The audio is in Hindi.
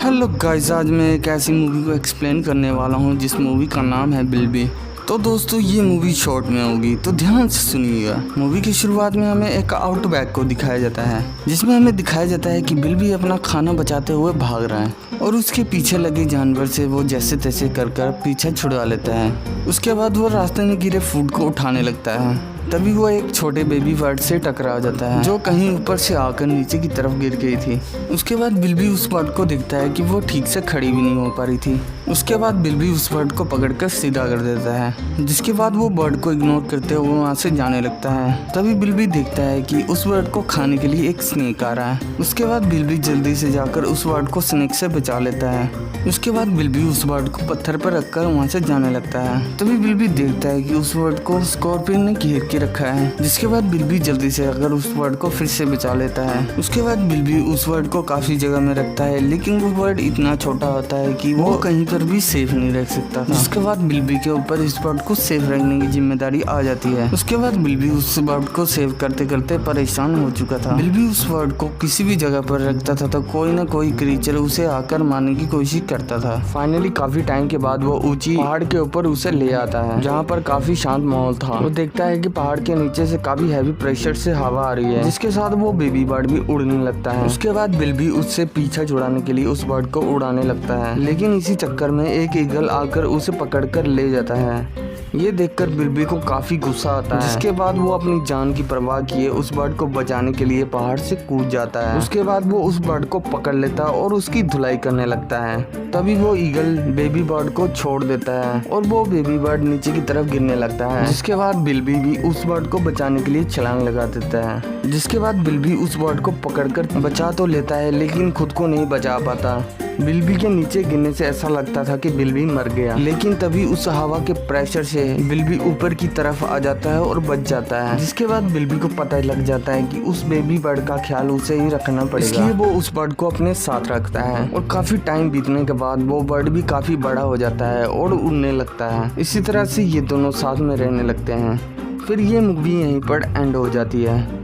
हेलो गाइस, आज मैं एक ऐसी मूवी को एक्सप्लेन करने वाला हूँ जिस मूवी का नाम है बिल्बी। तो दोस्तों, ये मूवी शॉर्ट में होगी तो ध्यान से सुनिएगा। मूवी की शुरुआत में हमें एक आउटबैक को दिखाया जाता है जिसमें हमें दिखाया जाता है कि बिल्बी अपना खाना बचाते हुए भाग रहा है और उसके पीछे लगे जानवर से वो जैसे तैसे कर पीछा छुड़वा लेता है। उसके बाद वो रास्ते में गिरे फूड को उठाने लगता है। तभी वो एक छोटे बेबी बर्ड से टकरा जाता है जो कहीं ऊपर से आकर नीचे की तरफ गिर गई थी। उसके बाद बिल्बी उस बर्ड को देखता है कि वो ठीक से खड़ी भी नहीं हो पा रही थी। उसके बाद बिल्बी उस बर्ड को पकड़कर सीधा कर देता है, जिसके बाद वो बर्ड को इग्नोर करते हुए वहाँ से जाने लगता है। तभी बिल्बी देखता है कि उस बर्ड को खाने के लिए एक स्नेक आ रहा है। उसके बाद बिल्बी जल्दी से जाकर उस बर्ड को स्नेक से बचा लेता है। उसके बाद बिल्बी उस बर्ड को पत्थर पर रखकर वहाँ से जाने लगता है। तभी बिल्बी देखता है कि उस बर्ड को स्कॉर्पियन ने घेर के रखा है, जिसके बाद बिल्बी जल्दी से आकर उस बर्ड को फिर से बचा लेता है। उसके बाद बिल्बी उस बर्ड को काफी जगह में रखता है, लेकिन वो बर्ड इतना छोटा होता है कि वो कहीं पर भी सेफ नहीं रख सकता था। जिसके बाद बिल्बी के ऊपर इस बर्ड को सेफ रखने की जिम्मेदारी आ जाती है। उसके बाद बिल्बी उस बर्ड को सेव करते करते परेशान हो चुका था। बिल्बी उस बर्ड को किसी भी जगह पर रखता था तो कोई न कोई क्रीचर उसे आकर मारने की कोशिश करता था। फाइनली काफी टाइम के बाद वो ऊंची पहाड़ के ऊपर उसे ले आता है, जहाँ पर काफी शांत माहौल था। वो देखता है कि पहाड़ के नीचे से काफी हैवी प्रेशर से हवा आ रही है, जिसके साथ वो बेबी बर्ड भी उड़ने लगता है। उसके बाद बिल्बी उससे पीछा छुड़ाने के लिए उस बर्ड को उड़ाने लगता है, लेकिन इसी चक्कर में एक ईगल आकर उसे पकड़कर ले जाता है। ये देखकर बिल्बी को काफी गुस्सा आता है, जिसके बाद वो अपनी जान की परवाह किए उस बर्ड को बचाने के लिए पहाड़ से कूद जाता है। उसके बाद वो उस बर्ड को पकड़ लेता है और उसकी धुलाई करने लगता है। तभी वो ईगल बेबी बर्ड को छोड़ देता है और वो बेबी बर्ड नीचे की तरफ गिरने लगता है। जिसके बाद बिल्बी भी उस बर्ड को बचाने के लिए छलांग लगा देता है। जिसके बाद बिल्बी उस बर्ड को पकड़कर बचा तो लेता है, लेकिन खुद को नहीं बचा पाता। बिल्बी के नीचे गिरने से ऐसा लगता था कि बिल्बी मर गया, लेकिन तभी उस हवा के प्रेशर से बिल्बी ऊपर की तरफ आ जाता है और बच जाता है। जिसके बाद बिल्बी को पता लग जाता है कि उस बेबी बर्ड का ख्याल उसे ही रखना पड़ेगा, इसलिए वो उस बर्ड को अपने साथ रखता है। और काफी टाइम बीतने के बाद वो बर्ड भी काफी बड़ा हो जाता है और उड़ने लगता है। इसी तरह से ये दोनों साथ में रहने लगते हैं। फिर ये मूवी यहीं पर एंड हो जाती है।